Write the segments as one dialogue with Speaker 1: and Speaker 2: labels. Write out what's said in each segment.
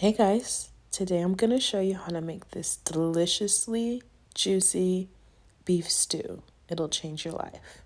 Speaker 1: Hey guys, today I'm going to show you how to make this deliciously juicy beef stew. It'll change your life.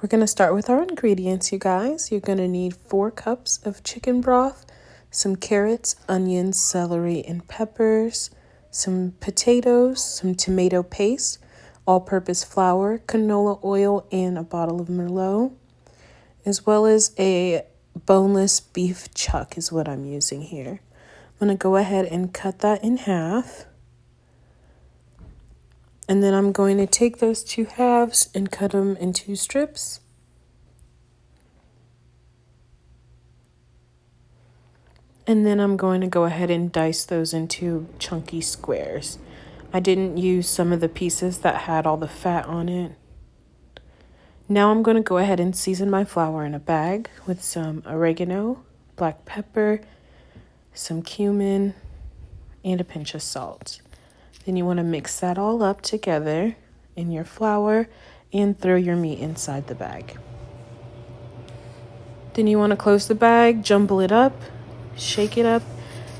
Speaker 1: We're going to start with our ingredients, you guys. You're going to need 4 cups of chicken broth, some carrots, onions, celery, and peppers, some potatoes, some tomato paste, all-purpose flour, canola oil, and a bottle of Merlot, as well as a boneless beef chuck is what I'm using here. I'm going to go ahead and cut that in half. And then I'm going to take those 2 halves and cut them into strips. And then I'm going to go ahead and dice those into chunky squares. I didn't use some of the pieces that had all the fat on it. Now I'm going to go ahead and season my flour in a bag with some oregano, black pepper, some cumin, and a pinch of salt. Then you want to mix that all up together in your flour and throw your meat inside the bag. Then you want to close the bag, jumble it up, shake it up.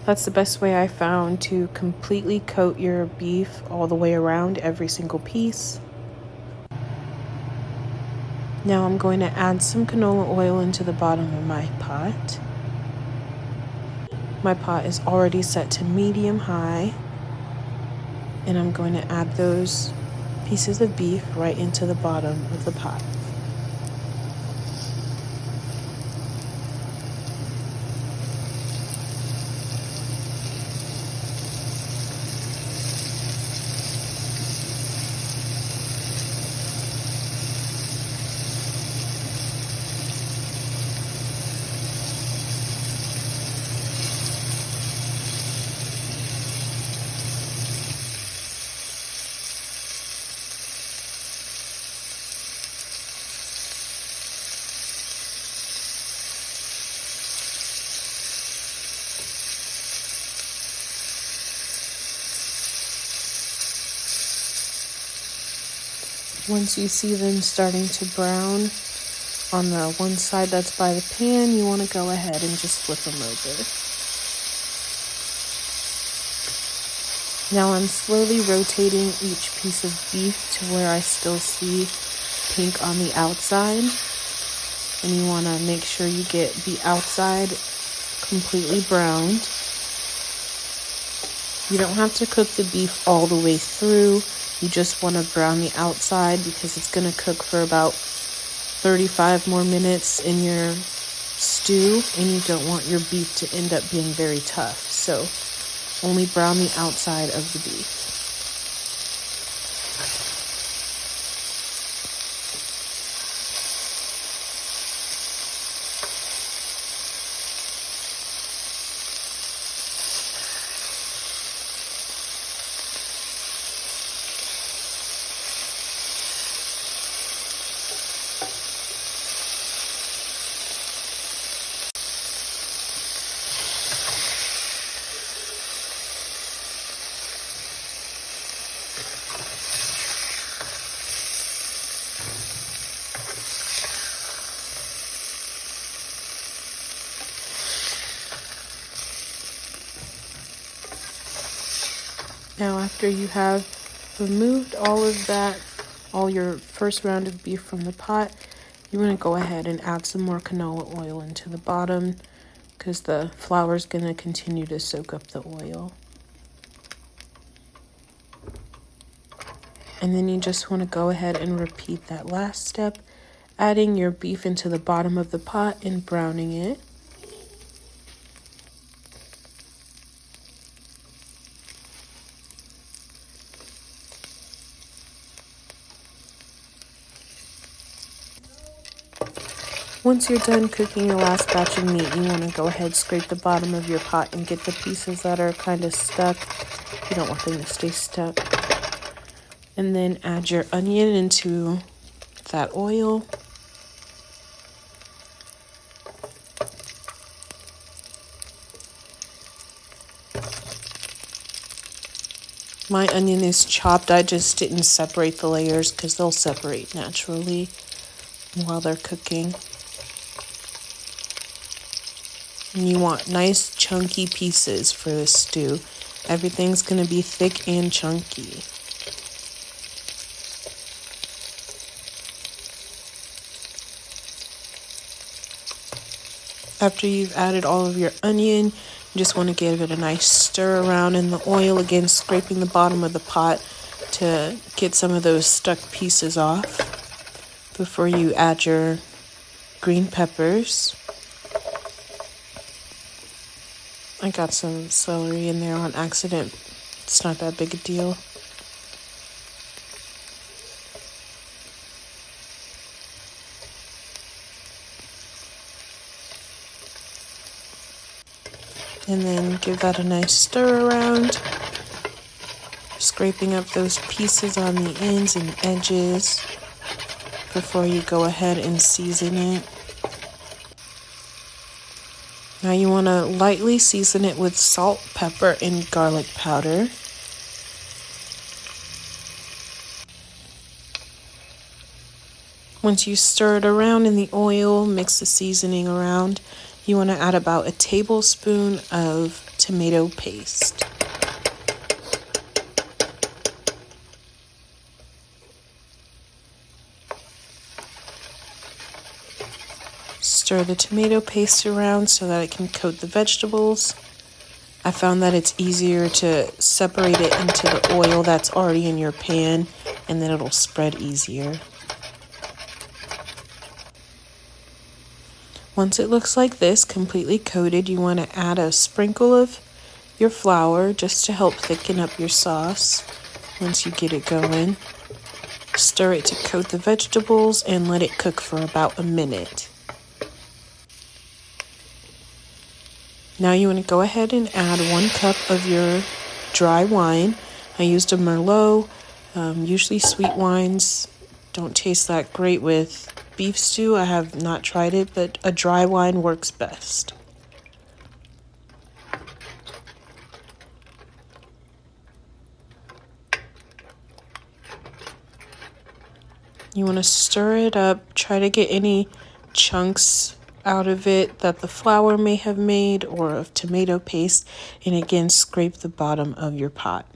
Speaker 1: That's the best way I found to completely coat your beef all the way around every single piece. Now I'm going to add some canola oil into the bottom of my pot. My pot is already set to medium high. And I'm going to add those pieces of beef right into the bottom of the pot. Once you see them starting to brown on the one side that's by the pan, you want to go ahead and just flip them over. Now I'm slowly rotating each piece of beef to where I still see pink on the outside. And you want to make sure you get the outside completely browned. You don't have to cook the beef all the way through. You just want to brown the outside because it's going to cook for about 35 more minutes in your stew, and you don't want your beef to end up being very tough. So only brown the outside of the beef. Now after you have removed all of that, all your first round of beef from the pot, you want to go ahead and add some more canola oil into the bottom because the flour is going to continue to soak up the oil. And then you just want to go ahead and repeat that last step, adding your beef into the bottom of the pot and browning it. Once you're done cooking your last batch of meat, you want to go ahead, scrape the bottom of your pot and get the pieces that are kind of stuck. You don't want them to stay stuck. And then add your onion into that oil. My onion is chopped. I just didn't separate the layers because they'll separate naturally while they're cooking. And you want nice chunky pieces for this stew. Everything's going to be thick and chunky. After you've added all of your onion, you just want to give it a nice stir around in the oil, again scraping the bottom of the pot to get some of those stuck pieces off before you add your green peppers. I got some celery in there on accident. It's not that big a deal. And then give that a nice stir around, scraping up those pieces on the ends and edges before you go ahead and season it. Now you want to lightly season it with salt, pepper, and garlic powder. Once you stir it around in the oil, mix the seasoning around, you want to add about a tablespoon of tomato paste. Stir the tomato paste around so that it can coat the vegetables. I found that it's easier to separate it into the oil that's already in your pan, and then it'll spread easier. Once it looks like this, completely coated, you want to add a sprinkle of your flour just to help thicken up your sauce once you get it going. Stir it to coat the vegetables and let it cook for about a minute. Now you want to go ahead and add 1 cup of your dry wine. I used a Merlot. Usually sweet wines don't taste that great with beef stew. I have not tried it, but a dry wine works best. You want to stir it up, try to get any chunks out of it that the flour may have made or of tomato paste, and again scrape the bottom of your pot.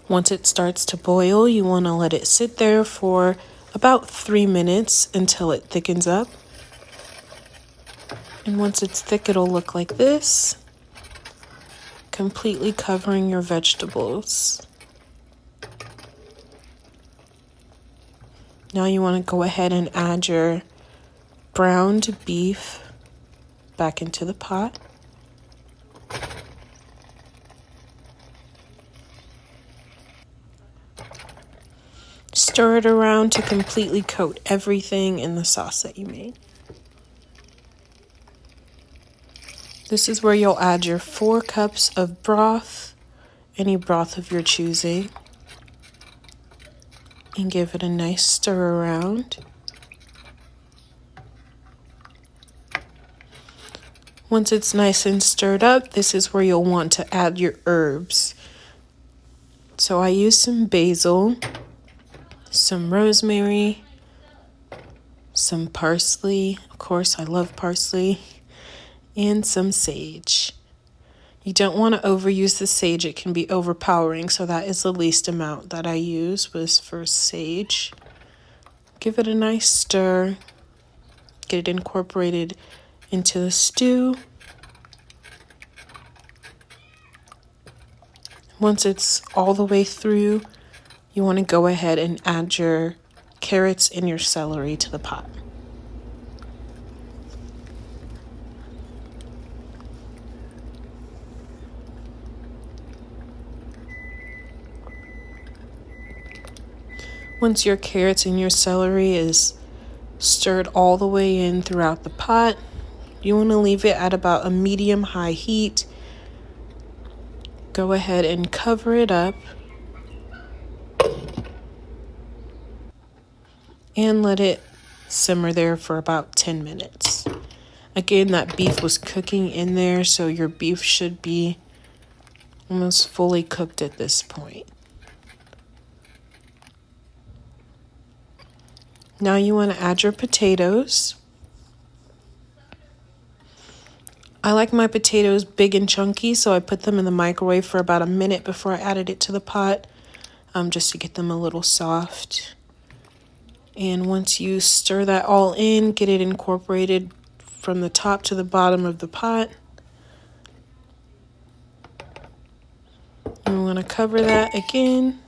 Speaker 1: Once it starts to boil, you want to let it sit there for about 3 minutes until it thickens up. And once it's thick, it'll look like this, completely covering your vegetables. Now you want to go ahead and add your browned beef back into the pot. Stir it around to completely coat everything in the sauce that you made. This is where you'll add your 4 cups of broth, any broth of your choosing, and give it a nice stir around. Once it's nice and stirred up, this is where you'll want to add your herbs. So I use some basil, some rosemary, some parsley, of course I love parsley, and some sage. You don't want to overuse the sage, it can be overpowering, so that is the least amount that I use was for sage. Give it a nice stir, get it incorporated into the stew. Once it's all the way through, you want to go ahead and add your carrots and your celery to the pot. Once your carrots and your celery is stirred all the way in throughout the pot, you want to leave it at about a medium-high heat. Go ahead and cover it up and let it simmer there for about 10 minutes. Again, that beef was cooking in there, so your beef should be Almost fully cooked at this point. Now you want to add your potatoes. I like my potatoes big and chunky, so I put them in the microwave for about a minute before I added it to the pot, just to get them a little soft. And once you stir that all in, get it incorporated from the top to the bottom of the pot. And we're going to cover that again.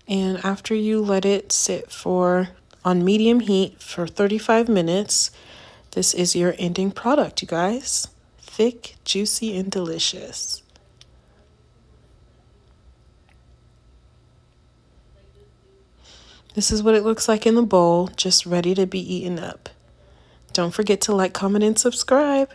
Speaker 1: And after you let it sit on medium heat for 35 minutes, this is your ending product, you guys. Thick, juicy, and delicious. This is what it looks like in the bowl, just ready to be eaten up. Don't forget to like, comment, and subscribe.